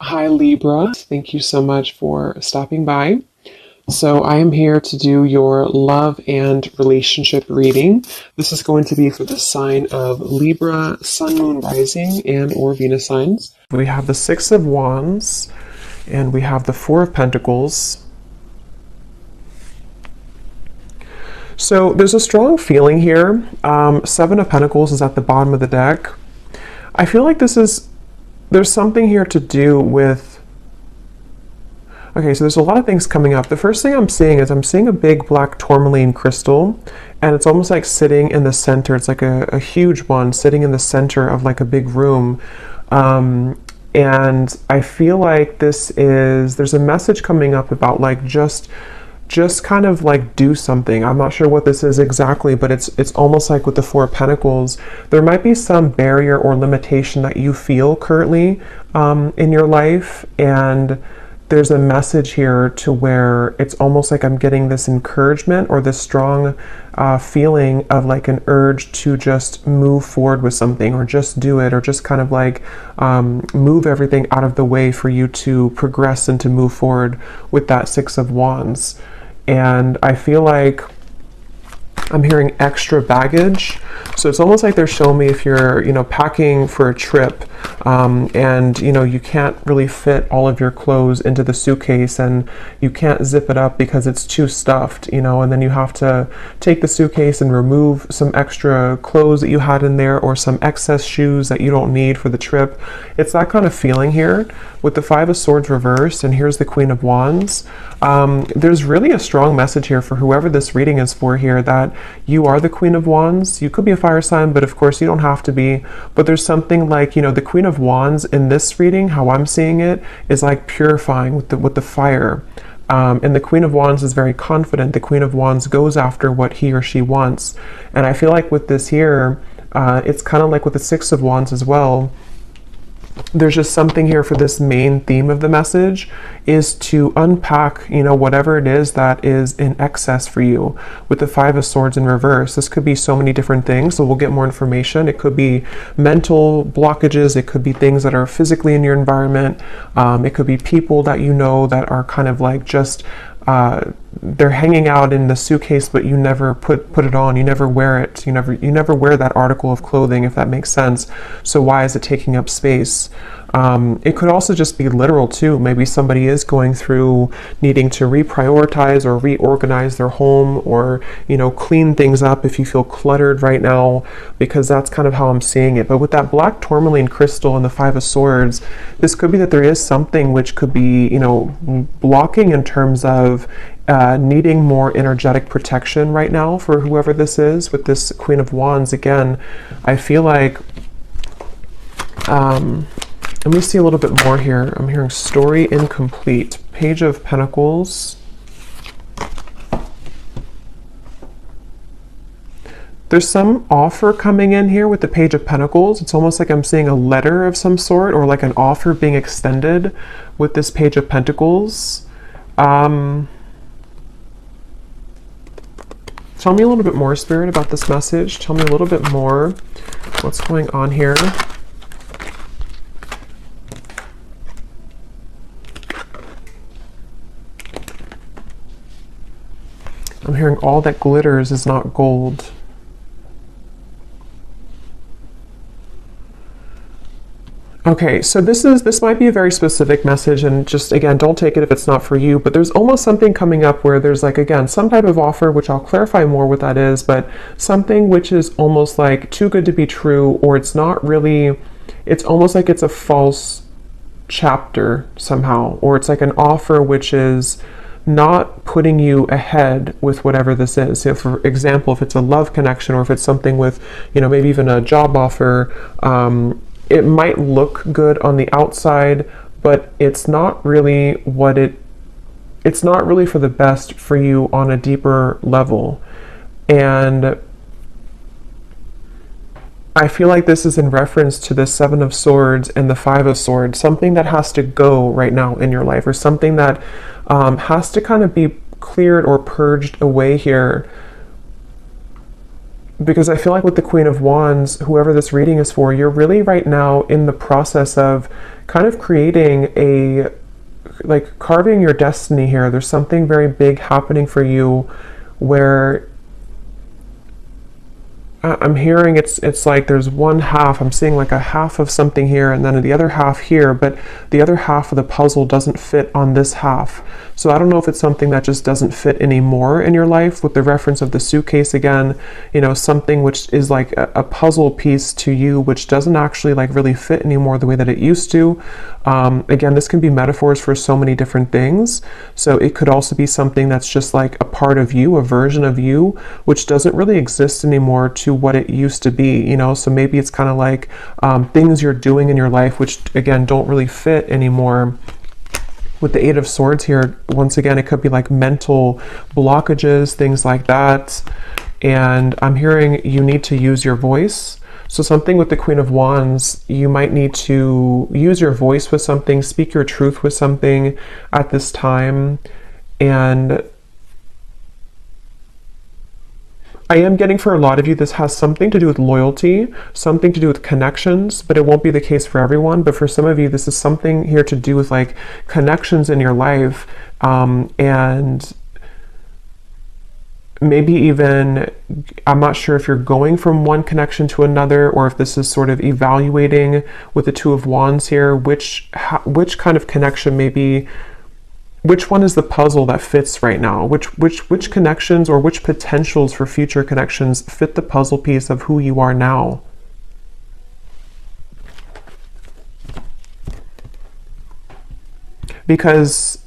Hi Libra, thank you so much for stopping by. So I am here to do your love and relationship reading. This is going to be for the sign of Libra, Sun, Moon, Rising, and or Venus signs. We have the Six of Wands, and we have the Four of Pentacles. So there's a strong feeling here. Seven of Pentacles is at the bottom of the deck. I feel like there's something here to do with, okay, so there's a lot of things coming up. The first thing I'm seeing is I'm seeing a big black tourmaline crystal, and it's almost like sitting in the center. It's like a huge one sitting in the center of like a big room. And I feel like there's a message coming up about like just kind of like do something. I'm not sure what this is exactly, but it's almost like with the Four of Pentacles, there might be some barrier or limitation that you feel currently in your life, and there's a message here to where it's almost like I'm getting this encouragement or this strong feeling of like an urge to just move forward with something, or just do it, or just kind of like move everything out of the way for you to progress and to move forward with that Six of Wands. And I feel like I'm hearing extra baggage. So it's almost like they're showing me if you're, packing for a trip, and, you can't really fit all of your clothes into the suitcase, and you can't zip it up because it's too stuffed, and then you have to take the suitcase and remove some extra clothes that you had in there, or some excess shoes that you don't need for the trip. It's that kind of feeling here with the Five of Swords reversed, and here's the Queen of Wands. There's really a strong message here for whoever this reading is for here, that you are the Queen of Wands. You could be a fire sign, but of course you don't have to be. But there's something like, the Queen of Wands in this reading, how I'm seeing it, is like purifying with the fire. And the Queen of Wands is very confident. The Queen of Wands goes after what he or she wants. And I feel like with this here, it's kind of like with the Six of Wands as well. There's just something here for this main theme of the message is to unpack, whatever it is that is in excess for you. With the Five of Swords in reverse, this could be so many different things, so we'll get more information. It could be mental blockages, it could be things that are physically in your environment, it could be people that that are kind of like just they're hanging out in the suitcase, but you never put it on, you never wear it, you never wear that article of clothing, if that makes sense. So why is it taking up space? It could also just be literal too. Maybe somebody is going through needing to reprioritize or reorganize their home, or clean things up if you feel cluttered right now, because that's kind of how I'm seeing it. But with that black tourmaline crystal and the Five of Swords, this could be that there is something which could be blocking in terms of needing more energetic protection right now for whoever this is. With this Queen of Wands, again, I feel like let me see a little bit more here. I'm hearing story incomplete. Page of Pentacles. There's some offer coming in here with the Page of Pentacles. It's almost like I'm seeing a letter of some sort, or like an offer being extended with this Page of Pentacles. Tell me a little bit more, Spirit, about this message. Tell me a little bit more. What's going on here? I'm hearing all that glitters is not gold. Okay, so this might be a very specific message, and just again, don't take it if it's not for you, but there's almost something coming up where there's like, again, some type of offer, which I'll clarify more what that is, but something which is almost like too good to be true, or it's not really, it's almost like it's a false chapter somehow, or it's like an offer which is not putting you ahead with whatever this is. So for example, if it's a love connection, or if it's something with, maybe even a job offer, it might look good on the outside, but it's not really it's not really for the best for you on a deeper level. And I feel like this is in reference to the Seven of Swords and the Five of Swords, something that has to go right now in your life, or something that has to kind of be cleared or purged away here. because I feel like with the Queen of Wands, whoever this reading is for, you're really right now in the process of kind of creating a, like carving your destiny here. There's something very big happening for you where I'm hearing it's like there's one half, I'm seeing like a half of something here and then the other half here, but the other half of the puzzle doesn't fit on this half. So I don't know if it's something that just doesn't fit anymore in your life, with the reference of the suitcase again, you know, something which is like a puzzle piece to you, which doesn't actually like really fit anymore the way that it used to. Again, this can be metaphors for so many different things. So it could also be something that's just like a part of you, a version of you, which doesn't really exist anymore to what it used to be, you know. So maybe it's kind of like things you're doing in your life which again don't really fit anymore. With the Eight of Swords here, once again, it could be like mental blockages, things like that. And I'm hearing you need to use your voice. So something with the Queen of Wands, you might need to use your voice with something, speak your truth with something at this time. And I am getting for a lot of you, this has something to do with loyalty, something to do with connections, but it won't be the case for everyone. But for some of you, this is something here to do with like connections in your life, and maybe even, I'm not sure if you're going from one connection to another, or if this is sort of evaluating with the Two of Wands here, which kind of connection maybe. Which one is the puzzle that fits right now? Which connections or which potentials for future connections fit the puzzle piece of who you are now? Because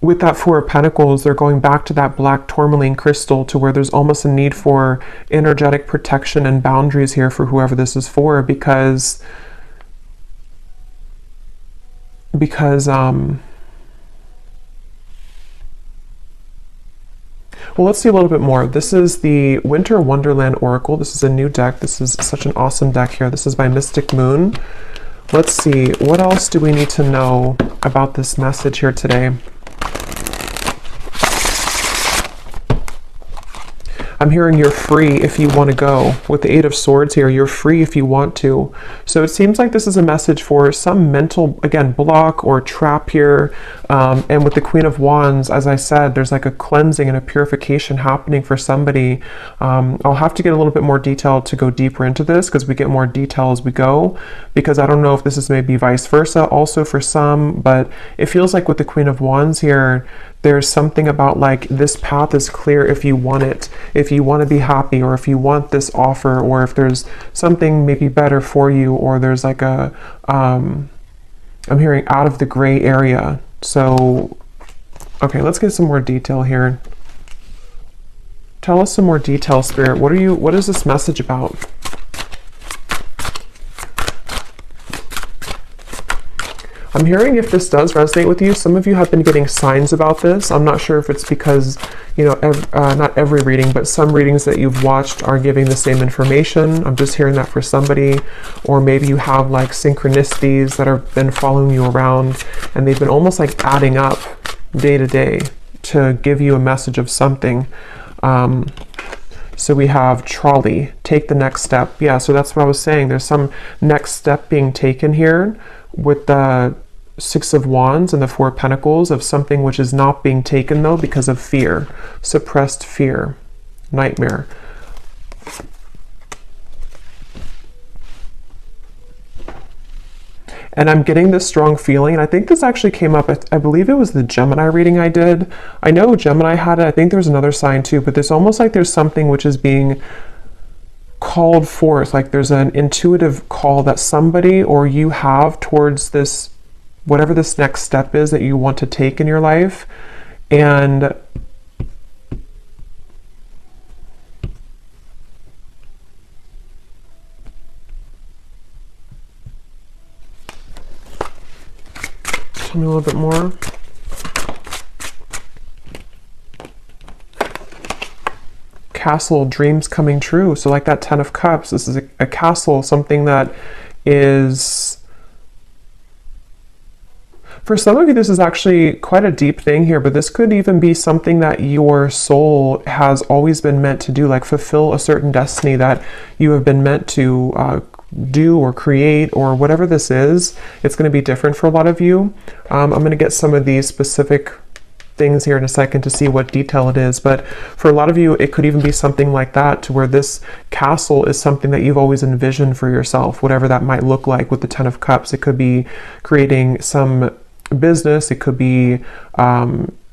with that Four of Pentacles, they're going back to that black tourmaline crystal, to where there's almost a need for energetic protection and boundaries here for whoever this is for, because well, let's see a little bit more. This is the Winter Wonderland Oracle. This is a new deck. This is such an awesome deck here. This is by Mystic Moon. Let's see, what else do we need to know about this message here today? I'm hearing you're free if you want to go. With the Eight of Swords here, you're free if you want to. So it seems like this is a message for some mental, again, block or trap here. And with the Queen of Wands, as I said, there's like a cleansing and a purification happening for somebody. I'll have to get a little bit more detail to go deeper into this, because we get more detail as we go, because I don't know if this is maybe vice versa also for some, but it feels like with the Queen of Wands here, there's something about like this path is clear if you want it, if you want to be happy, or if you want this offer, or if there's something maybe better for you, or there's like a, I'm hearing out of the gray area. So, okay, let's get some more detail here. Tell us some more detail, Spirit. What is this message about? I'm hearing, if this does resonate with you, some of you have been getting signs about this. I'm not sure if it's because, you know, not every reading, but some readings that you've watched are giving the same information. I'm just hearing that for somebody. Or maybe you have like synchronicities that have been following you around, and they've been almost like adding up day to day to give you a message of something. So we have trolley, take the next step. Yeah, so that's what I was saying. There's some next step being taken here with the Six of Wands and the Four of Pentacles, of something which is not being taken though because of fear, suppressed fear, nightmare. And I'm getting this strong feeling, and I think this actually came up, I believe it was the Gemini reading I did. I know Gemini had it, I think there's another sign too, but there's almost like there's something which is being called forth, like there's an intuitive call that somebody or you have towards this, whatever this next step is that you want to take in your life. And tell me a little bit more. Castle, dreams coming true. So like that Ten of Cups, this is a castle, something that is For some of you, this is actually quite a deep thing here, but this could even be something that your soul has always been meant to do, like fulfill a certain destiny that you have been meant to do or create, or whatever this is. It's going to be different for a lot of you. I'm going to get some of these specific things here in a second to see what detail it is, but for a lot of you, it could even be something like that, to where this castle is something that you've always envisioned for yourself, whatever that might look like. With the Ten of Cups, it could be creating some business, it could be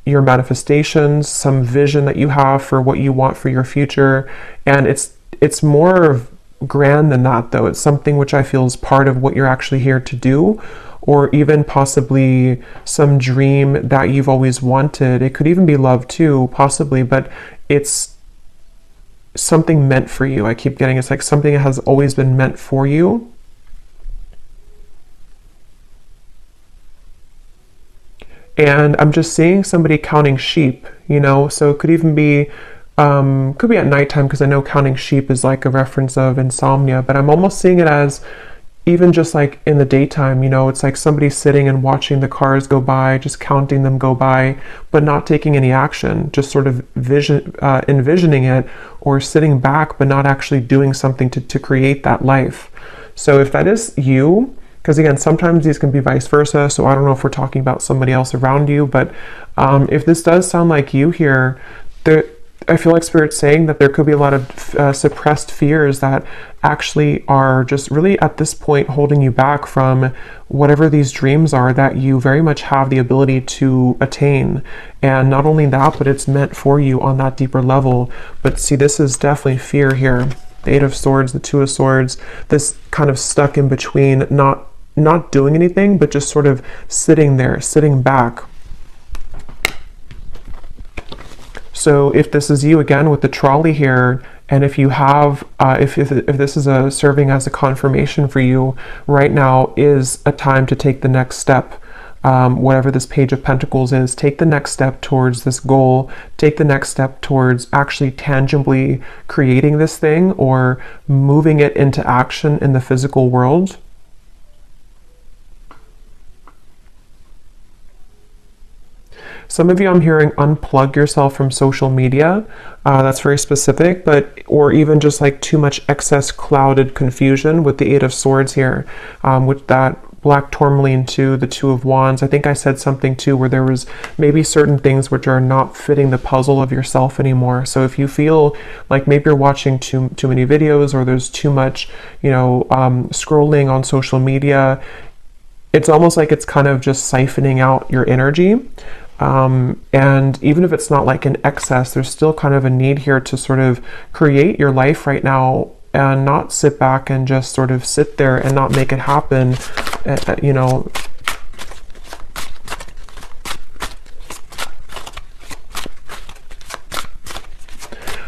your manifestations, some vision that you have for what you want for your future. And it's more grand than that, though. It's something which I feel is part of what you're actually here to do, or even possibly some dream that you've always wanted. It could even be love too, possibly, but it's something meant for you. I keep getting it's like something that has always been meant for you. And I'm just seeing somebody counting sheep, you know, so it could even be could be at nighttime, because I know counting sheep is like a reference of insomnia, but I'm almost seeing it as even just like in the daytime, you know, it's like somebody sitting and watching the cars go by, just counting them go by, but not taking any action, just sort of envisioning it, or sitting back, but not actually doing something to create that life. So if that is you, because again, sometimes these can be vice versa, so I don't know if we're talking about somebody else around you, but if this does sound like you here, I feel like Spirit's saying that there could be a lot of suppressed fears that actually are just really at this point holding you back from whatever these dreams are that you very much have the ability to attain. And not only that, but it's meant for you on that deeper level. But see, this is definitely fear here. The Eight of Swords, the Two of Swords, this kind of stuck in between, not doing anything, but just sort of sitting there, sitting back. So if this is you again with the trolley here, and if you have, if this is serving as a confirmation for you, right now is a time to take the next step. Whatever this Page of Pentacles is, take the next step towards this goal, take the next step towards actually tangibly creating this thing or moving it into action in the physical world. Some of you, I'm hearing unplug yourself from social media. That's very specific, or even just like too much excess clouded confusion with the Eight of Swords here, with that black tourmaline to the Two of Wands. I think I said something too where there was maybe certain things which are not fitting the puzzle of yourself anymore. So if you feel like maybe you're watching too many videos, or there's too much, you know, scrolling on social media, it's almost like it's kind of just siphoning out your energy. And even if it's not like an excess, there's still kind of a need here to sort of create your life right now, and not sit back and just sort of sit there and not make it happen, you know.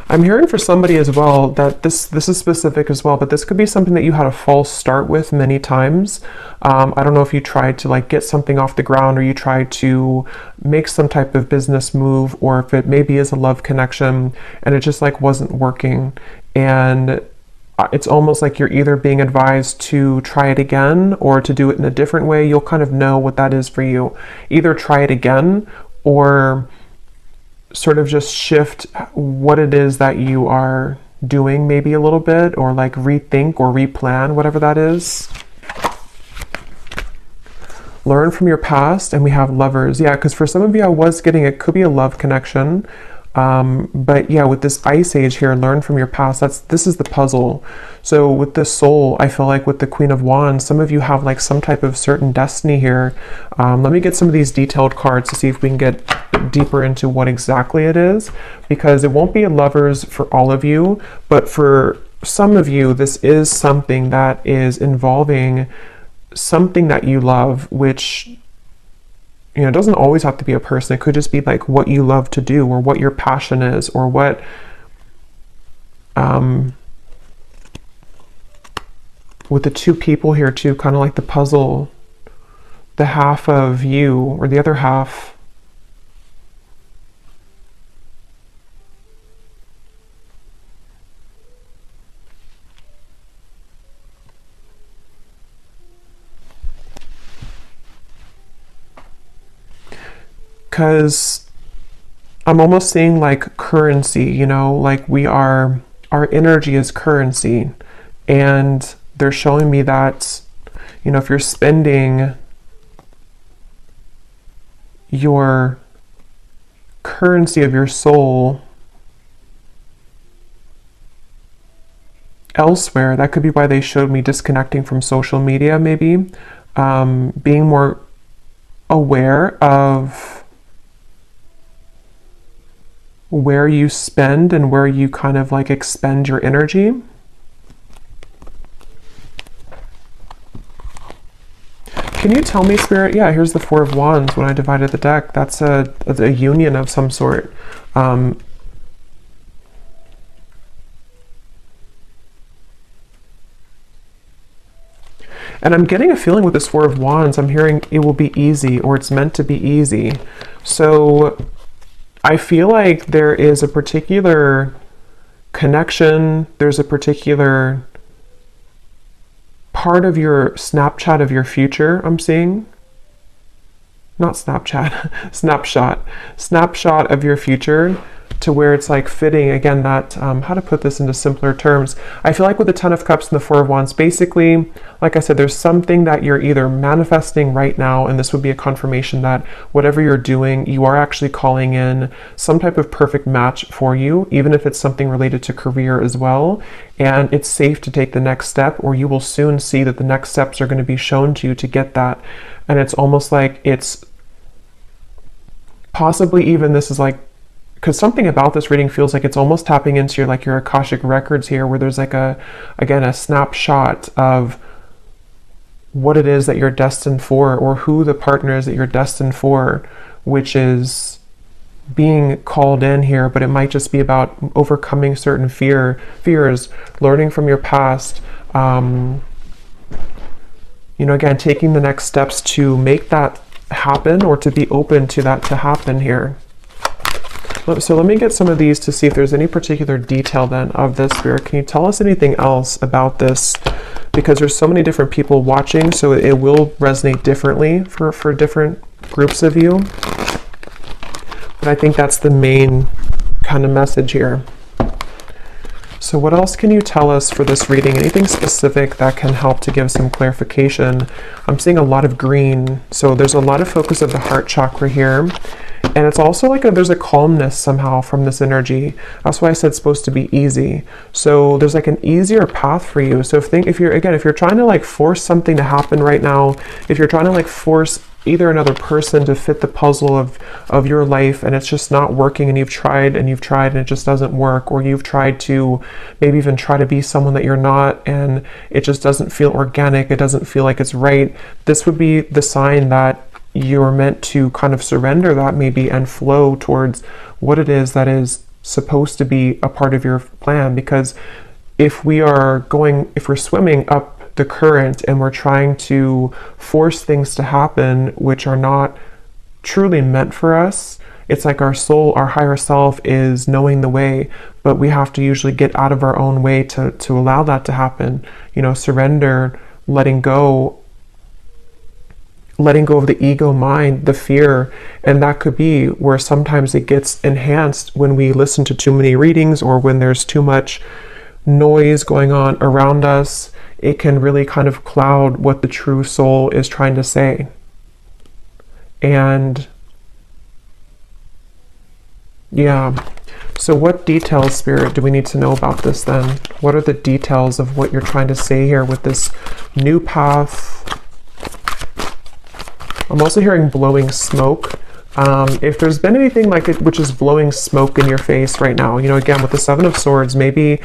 I'm hearing for somebody as well that this is specific as well, but this could be something that you had a false start with many times. I don't know if you tried to like get something off the ground, or you tried to make some type of business move, or if it maybe is a love connection and it just like wasn't working. And it's almost like you're either being advised to try it again or to do it in a different way. You'll kind of know what that is for you. Either try it again, or sort of just shift what it is that you are doing maybe a little bit, or like rethink or replan, whatever that is. Learn from your past, and we have Lovers. Yeah, because for some of you, I was getting, it could be a love connection. But yeah, with this Ice Age here, learn from your past. This is the puzzle. So with the Soul, I feel like with the Queen of Wands, some of you have like some type of certain destiny here. Let me get some of these detailed cards to see if we can get deeper into what exactly it is, because it won't be a Lovers for all of you, but for some of you, this is something that is involving something that you love, which, you know, it doesn't always have to be a person. It could just be like what you love to do, or what your passion is, or what with the two people here too, kind of like the puzzle, the half of you or the other half. because I'm almost seeing like currency, you know, like our energy is currency. And they're showing me that, you know, if you're spending your currency of your soul elsewhere, that could be why they showed me disconnecting from social media, maybe. Being more aware of where you spend and where you kind of like expend your energy. Can you tell me, Spirit? Yeah, here's the Four of Wands. When I divided the deck, that's a union of some sort. And I'm getting a feeling with this Four of Wands, I'm hearing it will be easy, or it's meant to be easy. So I feel like there is a particular connection, there's a particular part of your Snapchat of your future I'm seeing. Not Snapchat, snapshot of your future, to where it's like fitting, again, that, how to put this into simpler terms. I feel like with the Ten of Cups and the Four of Wands, basically, like I said, there's something that you're either manifesting right now, and this would be a confirmation that whatever you're doing, you are actually calling in some type of perfect match for you, even if it's something related to career as well. And it's safe to take the next step, or you will soon see that the next steps are going to be shown to you to get that. And it's almost like it's possibly even, this is like, because something about this reading feels like it's almost tapping into your Akashic records here, where there's like a snapshot of what it is that you're destined for, or who the partner is that you're destined for, which is being called in here. But it might just be about overcoming certain fears, learning from your past, you know, again, taking the next steps to make that happen, or to be open to that to happen here. So let me get some of these to see if there's any particular detail then of this, Spirit. Can you tell us anything else about this? Because there's so many different people watching, so it will resonate differently for different groups of you. But I think that's the main kind of message here. So what else can you tell us for this reading? Anything specific that can help to give some clarification? I'm seeing a lot of green, so there's a lot of focus of the heart chakra here. And it's also like there's a calmness somehow from this energy. That's why I said it's supposed to be easy. So there's like an easier path for you. So if you're trying to like force something to happen right now, if you're trying to like force either another person to fit the puzzle of your life, and it's just not working, and you've tried and it just doesn't work, or you've tried to maybe even try to be someone that you're not, and it just doesn't feel organic, it doesn't feel like it's right, this would be the sign that you're meant to kind of surrender that maybe and flow towards what it is that is supposed to be a part of your plan. Because if we're swimming up the current and we're trying to force things to happen which are not truly meant for us, it's like our soul, our higher self is knowing the way, but we have to usually get out of our own way to allow that to happen. You know, surrender, letting go of the ego mind, the fear. And that could be where sometimes it gets enhanced when we listen to too many readings, or when there's too much noise going on around us. It can really kind of cloud what the true soul is trying to say. And yeah, so what details, Spirit, do we need to know about this then? What are the details of what you're trying to say here with this new path? I'm also hearing blowing smoke. If there's been anything like it which is blowing smoke in your face right now, you know, again, with the Seven of Swords, maybe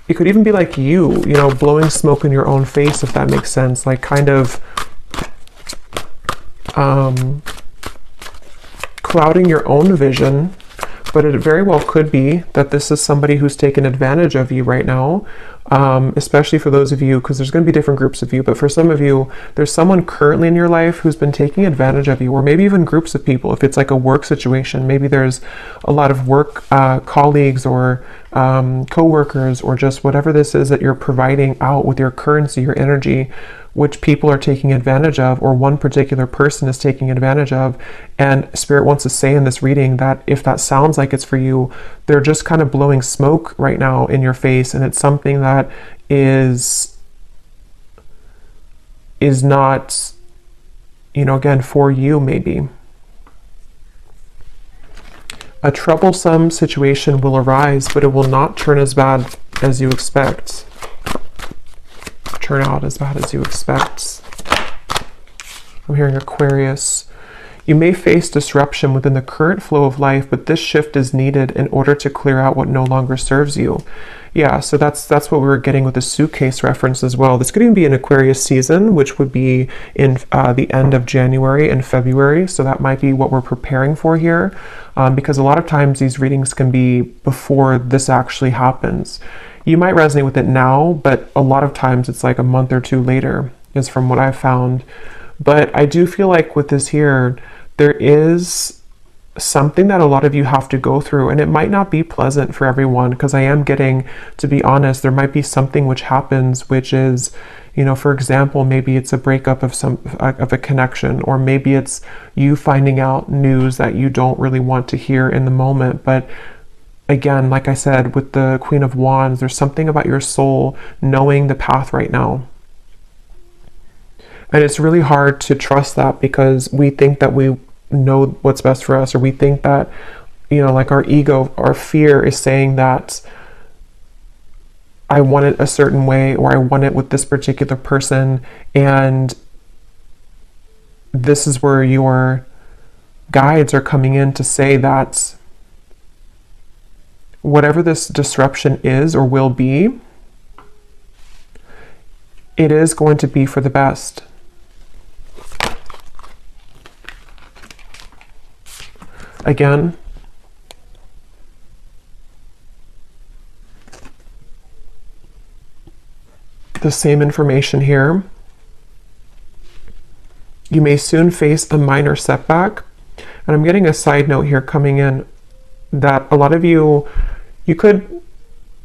it could even be like you know, blowing smoke in your own face, if that makes sense, like kind of clouding your own vision. But it very well could be that this is somebody who's taken advantage of you right now, especially for those of you, because there's going to be different groups of you, but for some of you, there's someone currently in your life who's been taking advantage of you, or maybe even groups of people. If it's like a work situation, maybe there's a lot of work colleagues or co-workers, or just whatever this is that you're providing out with your currency, your energy, which people are taking advantage of, or one particular person is taking advantage of. And Spirit wants to say in this reading that if that sounds like it's for you, they're just kind of blowing smoke right now in your face, and it's something that is not, again, for you maybe. A troublesome situation will arise, but it will not turn as bad as you expect. Turn out as bad as you expect. I'm hearing Aquarius. You may face disruption within the current flow of life, but this shift is needed in order to clear out what no longer serves you. Yeah, so that's what we were getting with the suitcase reference as well. This could even be an Aquarius season, which would be in the end of January and February. So that might be what we're preparing for here, because a lot of times these readings can be before this actually happens. You might resonate with it now, but a lot of times it's like a month or two later, is from what I've found. But I do feel like with this here, there is something that a lot of you have to go through, and it might not be pleasant for everyone, because I am getting, to be honest, there might be something which happens, which is, for example, maybe it's a breakup of a connection, or maybe it's you finding out news that you don't really want to hear in the moment. But again, like I said, with the Queen of Wands, there's something about your soul knowing the path right now. And it's really hard to trust that, because we think that we know what's best for us, or we think that, like our ego, our fear is saying that I want it a certain way, or I want it with this particular person. And this is where your guides are coming in to say that whatever this disruption is or will be, it is going to be for the best. Again, the same information here. You may soon face a minor setback. And I'm getting a side note here coming in that a lot of you could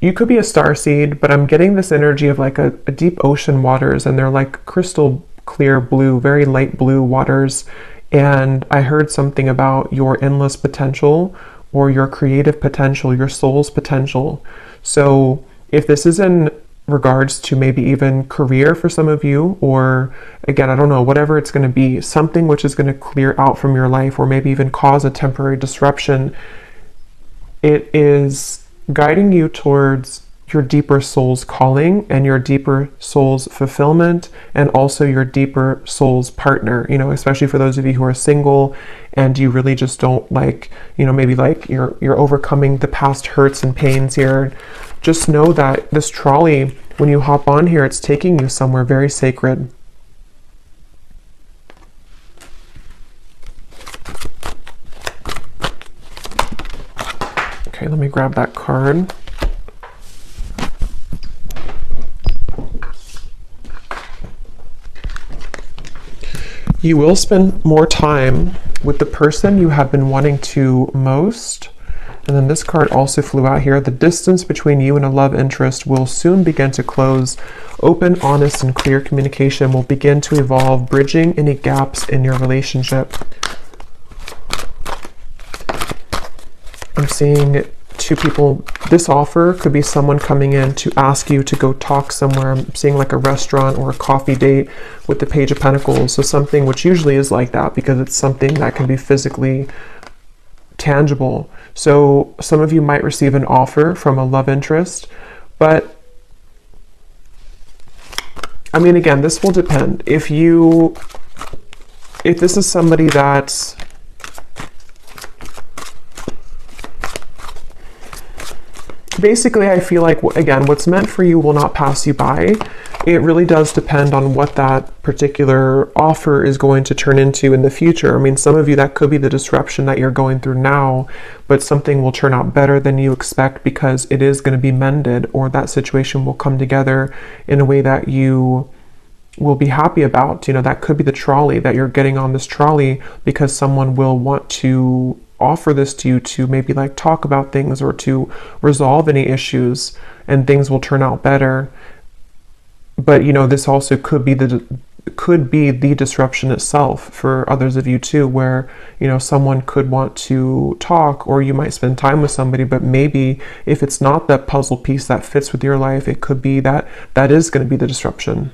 be a starseed, but I'm getting this energy of like a deep ocean waters, and they're like crystal clear blue, very light blue waters. And I heard something about your endless potential, or your creative potential, your soul's potential. So if this is in regards to maybe even career for some of you, or again, I don't know, whatever it's going to be, something which is going to clear out from your life, or maybe even cause a temporary disruption, it is guiding you towards your deeper soul's calling and your deeper soul's fulfillment, and also your deeper soul's partner, especially for those of you who are single and you really just don't like, maybe like you're overcoming the past hurts and pains here. Just know that this trolley, when you hop on here, it's taking you somewhere very sacred. Okay, let me grab that card. You will spend more time with the person you have been wanting to most. And then this card also flew out here. The distance between you and a love interest will soon begin to close. Open, honest, and clear communication will begin to evolve, bridging any gaps in your relationship. I'm seeing two people. This offer could be someone coming in to ask you to go talk somewhere. I'm seeing like a restaurant or a coffee date with the Page of Pentacles. So something which usually is like that, because it's something that can be physically tangible. So some of you might receive an offer from a love interest, but I mean, again, this will depend. If this is somebody that's basically, I feel like, again, what's meant for you will not pass you by. It really does depend on what that particular offer is going to turn into in the future. I mean, some of you, that could be the disruption that you're going through now, but something will turn out better than you expect, because it is going to be mended, or that situation will come together in a way that you will be happy about. That could be the trolley, that you're getting on this trolley because someone will want to offer this to you to maybe like talk about things, or to resolve any issues, and things will turn out better. But you know, this also could be the disruption itself for others of you too, where you know someone could want to talk, or you might spend time with somebody, but maybe if it's not that puzzle piece that fits with your life, it could be that that is going to be the disruption,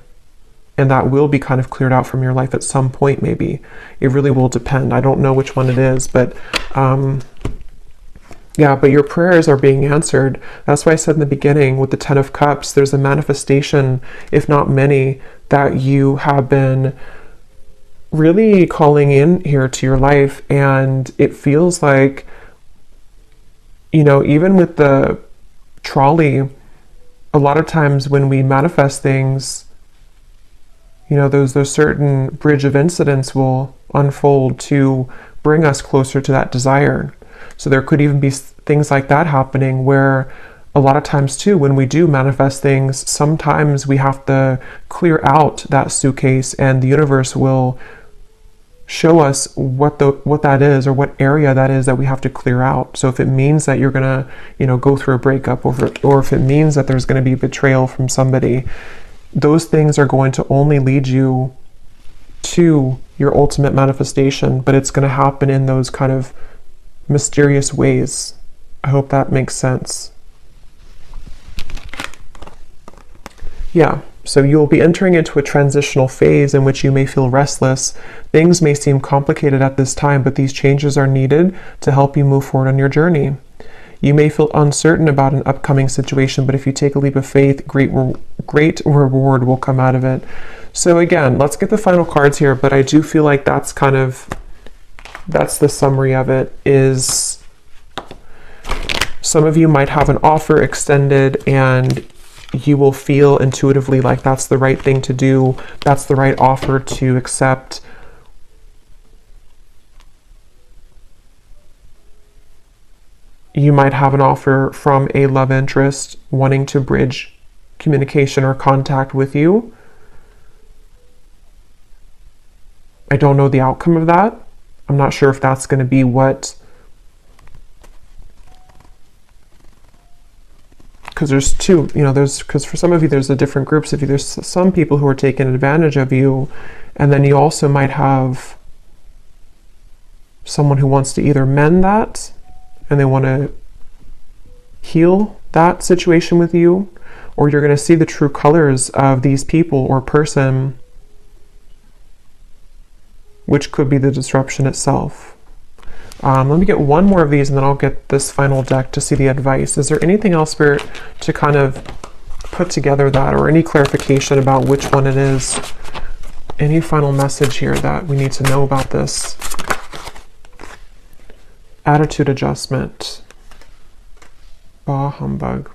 and that will be kind of cleared out from your life at some point. Maybe it really will depend. I don't know which one it is, but yeah, but your prayers are being answered. That's why I said in the beginning with the 10 of Cups, there's a manifestation, if not many, that you have been really calling in here to your life. And it feels like, you know, even with the trolley, a lot of times when we manifest things, you know, those certain bridge of incidents will unfold to bring us closer to that desire. So there could even be things like that happening, where a lot of times too, when we do manifest things, sometimes we have to clear out that suitcase, and the universe will show us what that is, or what area that is that we have to clear out. So if it means that you're gonna, you know, go through a breakup, or if it means that there's going to be betrayal from somebody, those things are going to only lead you to your ultimate manifestation, but it's going to happen in those kind of mysterious ways. I hope that makes sense. Yeah, so you'll be entering into a transitional phase in which you may feel restless. Things may seem complicated at this time, but these changes are needed to help you move forward on your journey. You may feel uncertain about an upcoming situation, but if you take a leap of faith, great reward will come out of it. So again, let's get the final cards here, but I do feel like that's the summary of it. Is some of you might have an offer extended, and you will feel intuitively like that's the right thing to do, that's the right offer to accept. You might have an offer from a love interest wanting to bridge communication or contact with you. I don't know the outcome of that. I'm not sure if that's going to be what, because there's two, you know, because for some of you, there's the different groups of you. There's some people who are taking advantage of you, and then you also might have someone who wants to either mend that, and they want to heal that situation with you, or you're going to see the true colors of these people or person, which could be the disruption itself. Let me get one more of these, and then I'll get this final deck to see the advice. Is there anything else, Spirit, to kind of put together that, or any clarification about which one it is? Any final message here that we need to know about this? Attitude adjustment. Bah humbug.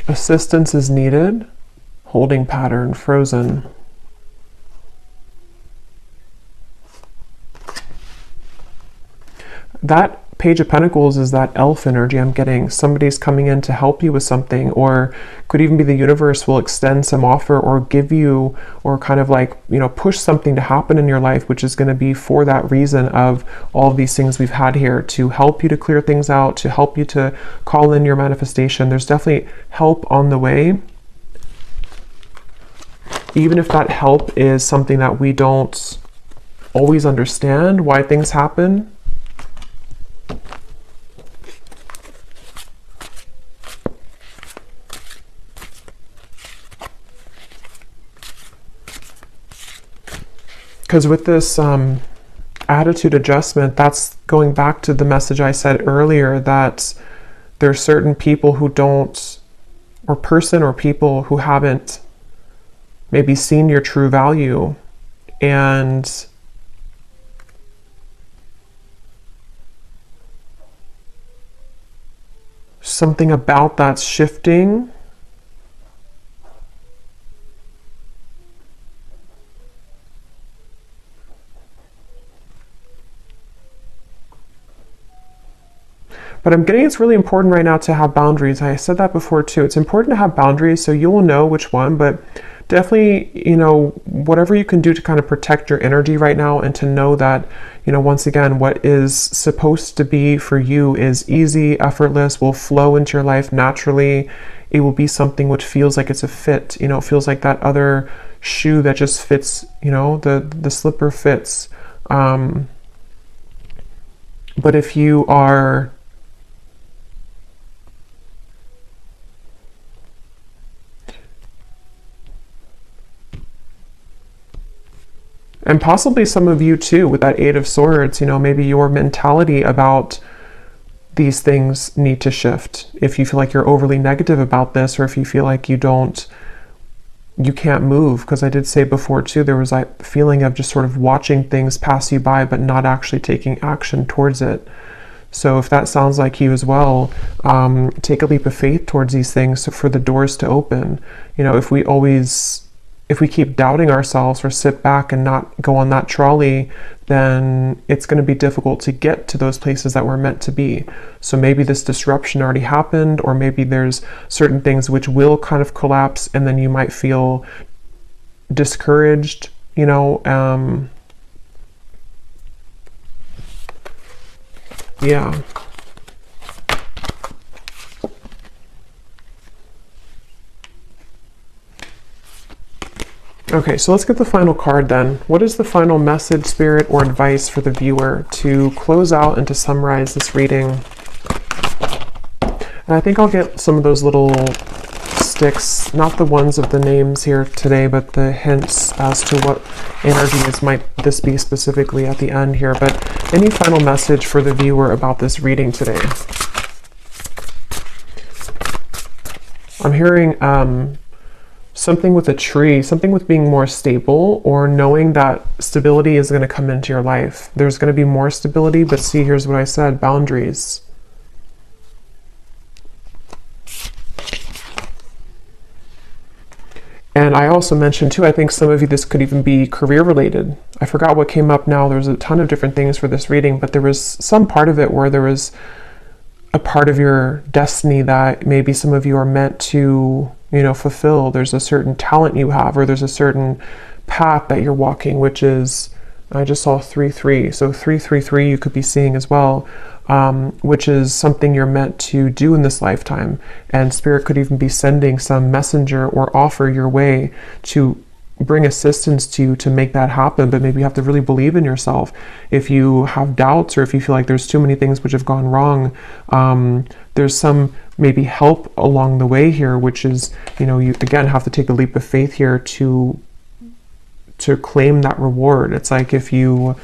Assistance is needed. Holding pattern, frozen. That Page of Pentacles is that elf energy I'm getting. Somebody's coming in to help you with something, or could even be the universe will extend some offer, or give you, or kind of like, you know, push something to happen in your life, which is going to be for that reason of all of these things we've had here, to help you to clear things out, to help you to call in your manifestation. There's definitely help on the way. Even if that help is something that we don't always understand why things happen. Because with this attitude adjustment, that's going back to the message I said earlier, that there are certain people who don't, or person or people who haven't maybe seen your true value, and something about that's shifting. But I'm getting it's really important right now to have boundaries. I said that before too. It's important to have boundaries, so you will know which one, but definitely, whatever you can do to kind of protect your energy right now, and to know that, once again, what is supposed to be for you is easy, effortless, will flow into your life naturally. It will be something which feels like it's a fit, it feels like that other shoe that just fits, the slipper fits. But if you are and possibly some of you too, with that Eight of Swords, maybe your mentality about these things need to shift. If you feel like you're overly negative about this, or if you feel like you can't move, because I did say before too, there was that feeling of just sort of watching things pass you by, but not actually taking action towards it. So if that sounds like you as well, take a leap of faith towards these things for the doors to open. If we keep doubting ourselves or sit back and not go on that trolley, then it's going to be difficult to get to those places that we're meant to be. So maybe this disruption already happened, or maybe there's certain things which will kind of collapse, and then you might feel discouraged, yeah. Okay, so let's get the final card then. What is the final message, spirit, or advice for the viewer to close out and to summarize this reading? And I think I'll get some of those little sticks, not the ones of the names here today, but the hints as to what energies might this be specifically at the end here. But any final message for the viewer about this reading today? I'm hearing something with a tree, something with being more stable, or knowing that stability is going to come into your life. There's going to be more stability, but see, here's what I said, boundaries. And I also mentioned too, I think some of you, this could even be career related. I forgot what came up now. There's a ton of different things for this reading, but there was some part of it where there was a part of your destiny that maybe some of you are meant to fulfill. There's a certain talent you have, or there's a certain path that you're walking, which is, I just saw 3-3. So 3-3-3 you could be seeing as well, which is something you're meant to do in this lifetime. And Spirit could even be sending some messenger or offer your way to bring assistance to you to make that happen. But maybe you have to really believe in yourself. If you have doubts, or if you feel like there's too many things which have gone wrong, there's some maybe help along the way here, which is, you again have to take a leap of faith here to claim that reward. It's like if you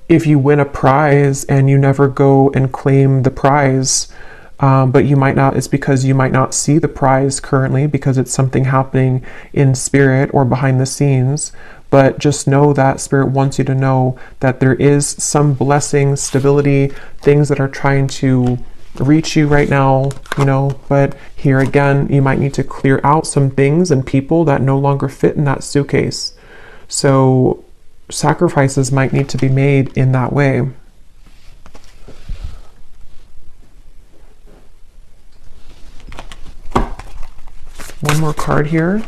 win a prize and you never go and claim the prize, but you might not, it's because you might not see the prize currently, because it's something happening in spirit or behind the scenes. But just know that Spirit wants you to know that there is some blessing, stability, things that are trying to reach you right now, but here again, you might need to clear out some things and people that no longer fit in that suitcase. So sacrifices might need to be made in that way. One more card here.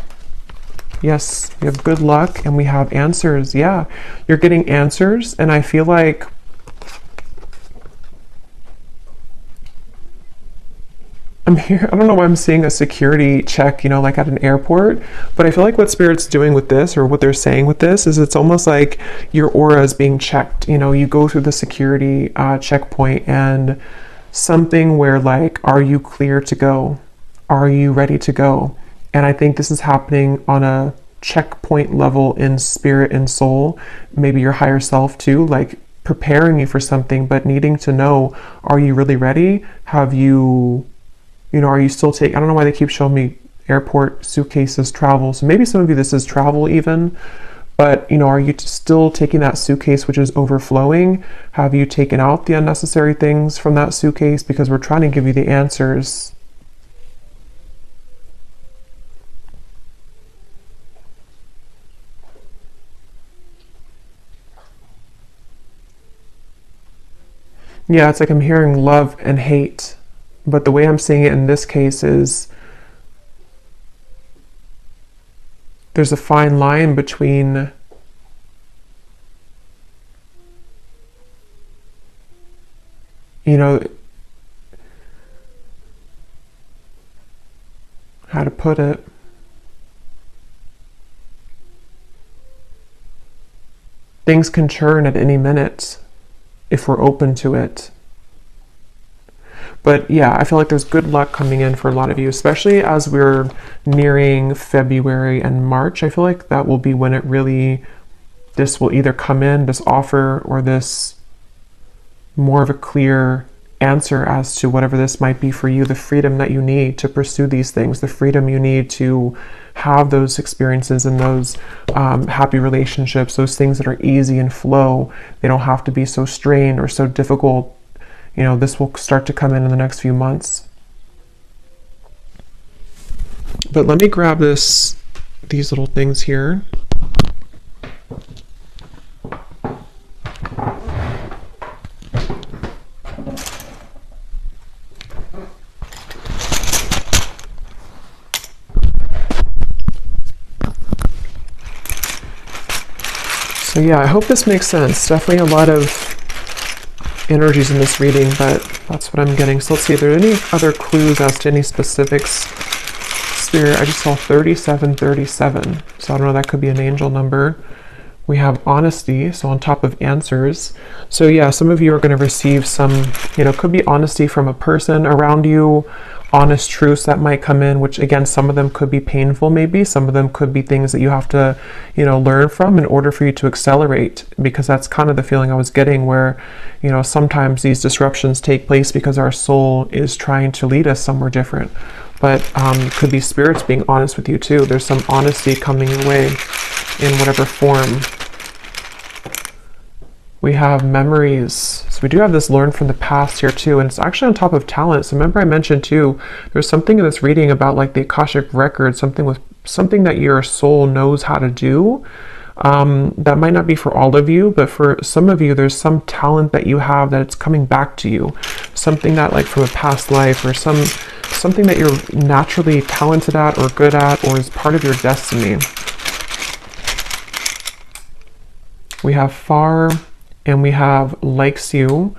Yes, we have good luck and we have answers. Yeah, you're getting answers, and I feel like I'm here. I don't know why I'm seeing a security check, like at an airport, but I feel like what Spirit's doing with this, or what they're saying with this, is it's almost like your aura is being checked. You go through the security checkpoint, and something where like, are you clear to go? Are you ready to go? And I think this is happening on a checkpoint level in spirit and soul, maybe your higher self too, like preparing you for something, but needing to know, are you really ready? Have you, are you still taking, I don't know why they keep showing me airport suitcases, travel. So maybe some of you, this is travel even, but are you still taking that suitcase which is overflowing? Have you taken out the unnecessary things from that suitcase? Because we're trying to give you the answers. Yeah, it's like I'm hearing love and hate, but the way I'm seeing it in this case is there's a fine line between how to put it. Things can churn at any minute if we're open to it. But yeah, I feel like there's good luck coming in for a lot of you, especially as we're nearing February and March. I feel like that will be when it really, this will either come in, this offer, or this more of a clear answer as to whatever this might be for you, the freedom that you need to pursue these things, the freedom you need to have those experiences and those happy relationships, those things that are easy and flow. They don't have to be so strained or so difficult. This will start to come in the next few months. But let me grab these little things here. So yeah, I hope this makes sense. Definitely a lot of energies in this reading, but that's what I'm getting. So let's see if there are any other clues as to any specifics. Spirit, I just saw 3737. So I don't know, that could be an angel number. We have honesty, so on top of answers. So yeah, some of you are going to receive some, could be honesty from a person around you, honest truths that might come in, which again, some of them could be painful maybe, some of them could be things that you have to, learn from in order for you to accelerate, because that's kind of the feeling I was getting where, sometimes these disruptions take place because our soul is trying to lead us somewhere different. But could be spirits being honest with you too. There's some honesty coming your way in whatever form. We have memories. So we do have this learn from the past here too, and it's actually on top of talent. So remember I mentioned too, there's something in this reading about like the Akashic record, something that your soul knows how to do. That might not be for all of you, but for some of you, there's some talent that you have that it's coming back to you. Something that like from a past life, or something that you're naturally talented at or good at, or is part of your destiny. We have far, and we have likes you.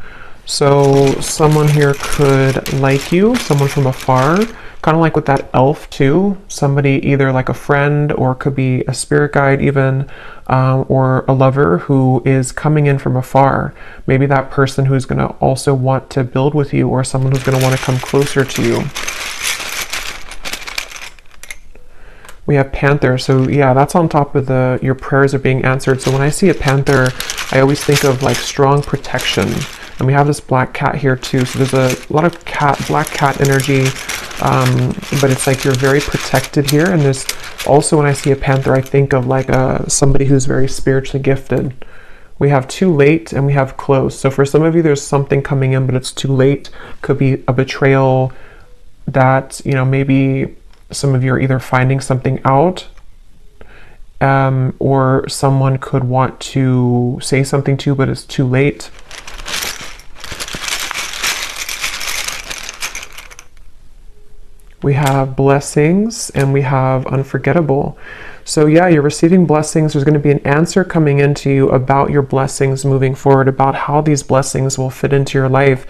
So someone here could like you, someone from afar, kind of like with that elf too. Somebody either like a friend, or could be a spirit guide even, or a lover who is coming in from afar. Maybe that person who's going to also want to build with you, or someone who's going to want to come closer to you. We have panther, so yeah, that's on top of your prayers are being answered. So when I see a panther, I always think of like strong protection. And we have this black cat here too, so there's a lot of black cat energy, but it's like you're very protected here. And there's also, when I see a panther, I think of like somebody who's very spiritually gifted. We have too late, and we have close. So for some of you, there's something coming in, but it's too late. Could be a betrayal that, maybe some of you are either finding something out, or someone could want to say something to you, but it's too late. We have blessings, and we have unforgettable. So yeah, you're receiving blessings. There's going to be an answer coming into you about your blessings moving forward, about how these blessings will fit into your life.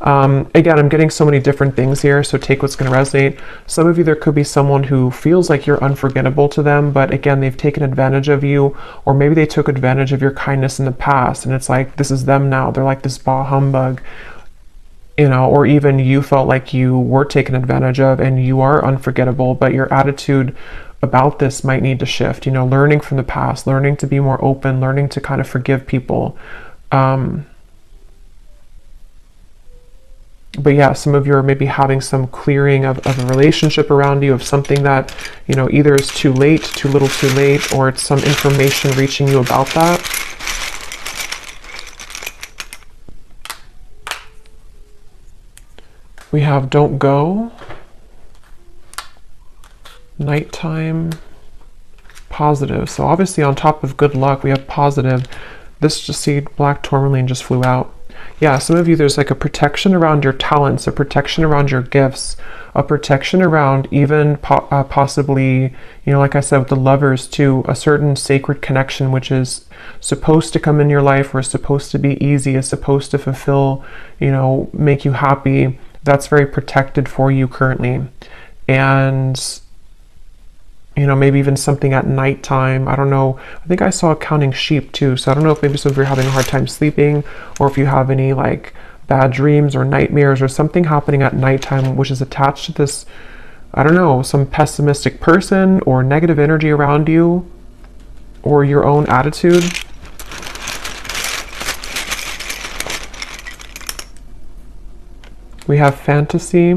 Again, I'm getting so many different things here, so take what's going to resonate. Some of you, there could be someone who feels like you're unforgettable to them, but again, they've taken advantage of you, or maybe they took advantage of your kindness in the past, and it's like, this is them now. They're like this bah humbug, or even you felt like you were taken advantage of and you are unforgettable, but your attitude about this might need to shift, learning from the past, learning to be more open, learning to kind of forgive people. But yeah, some of you are maybe having some clearing of a relationship around you, of something that, either is too late, too little too late, or it's some information reaching you about that. We have don't go, nighttime, positive. So obviously on top of good luck, we have positive. This just see black tourmaline just flew out. Yeah, some of you, there's like a protection around your talents, a protection around your gifts, a protection around even possibly, you know, like I said with the lovers too, a certain sacred connection which is supposed to come in your life, or is supposed to be easy, is supposed to fulfill, you know, make you happy. That's very protected for you currently. And you know, maybe even something at nighttime. I don't know. I think I saw counting sheep too. So I don't know if maybe some of you are having a hard time sleeping, or if you have any like bad dreams or nightmares or something happening at nighttime which is attached to this, I don't know, some pessimistic person or negative energy around you, or your own attitude. We have fantasy,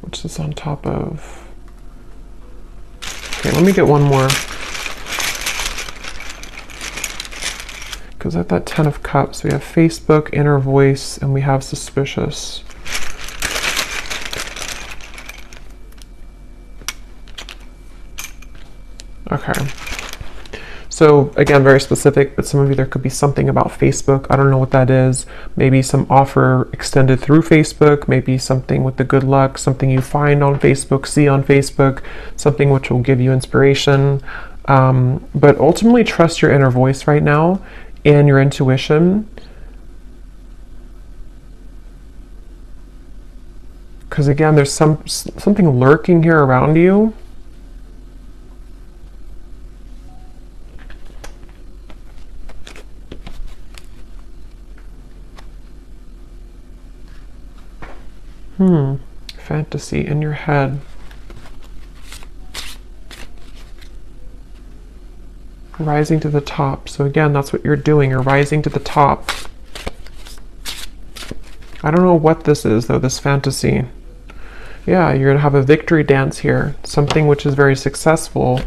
which is on top of... Okay, let me get one more. Because at that 10 of Cups, we have Facebook, inner voice, and we have suspicious. Okay. So again, very specific, but some of you, there could be something about Facebook. I don't know what that is. Maybe some offer extended through Facebook, maybe something with the good luck, something you find on Facebook, see on Facebook, something which will give you inspiration. But ultimately trust your inner voice right now and your intuition. Because again, there's something lurking here around you. Fantasy in your head. Rising to the top. So again, that's what you're doing. You're rising to the top. I don't know what this is though, this fantasy. Yeah, you're gonna have a victory dance here. Something which is very successful.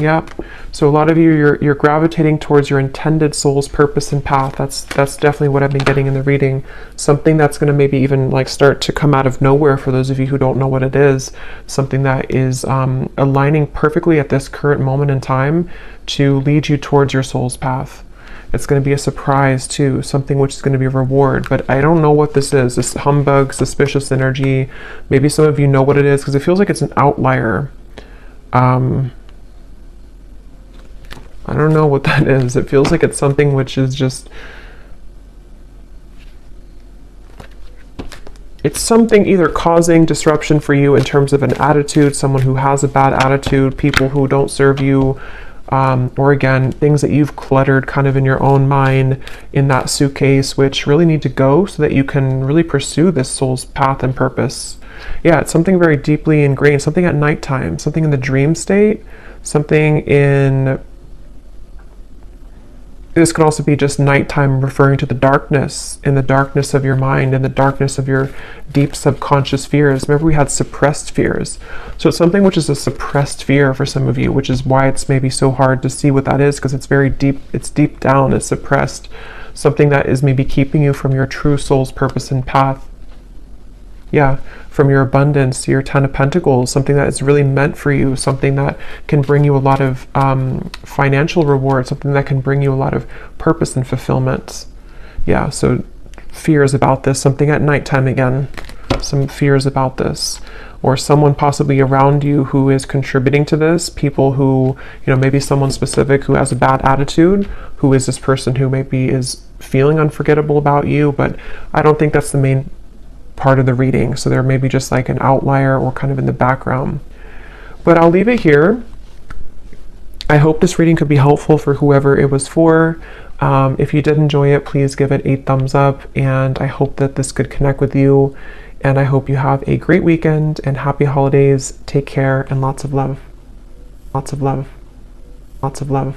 Yep. So a lot of you, you're gravitating towards your intended soul's purpose and path. That's definitely what I've been getting in the reading. Something that's going to maybe even like start to come out of nowhere for those of you who don't know what it is. Something that is aligning perfectly at this current moment in time to lead you towards your soul's path. It's going to be a surprise too, something which is going to be a reward, but I don't know what this is. This humbug, suspicious energy. Maybe some of you know what it is because it feels like it's an outlier. I don't know what that is. It feels like it's something which is just... It's something either causing disruption for you in terms of an attitude, someone who has a bad attitude, people who don't serve you, or again, things that you've cluttered kind of in your own mind in that suitcase, which really need to go so that you can really pursue this soul's path and purpose. Yeah, it's something very deeply ingrained, something at nighttime, something in the dream state, something in... This could also be just nighttime, referring to the darkness, in the darkness of your mind, in the darkness of your deep subconscious fears. Remember, we had suppressed fears. So it's something which is a suppressed fear for some of you, which is why it's maybe so hard to see what that is, because it's very deep, it's deep down, it's suppressed. Something that is maybe keeping you from your true soul's purpose and path. Yeah, from your abundance, your 10 of Pentacles, something that is really meant for you, something that can bring you a lot of financial reward, something that can bring you a lot of purpose and fulfillment. Yeah, so fears about this, something at nighttime again, some fears about this, or someone possibly around you who is contributing to this, people who, you know, maybe someone specific who has a bad attitude, who is this person who maybe is feeling unforgettable about you, but I don't think that's the main part of the reading, so there may be just like an outlier or kind of in the background. But I'll leave it here. I hope this reading could be helpful for whoever it was for. If you did enjoy it, please give it a thumbs up, and I hope that this could connect with you, and I hope you have a great weekend and happy holidays. Take care and lots of love. Lots of love. Lots of love.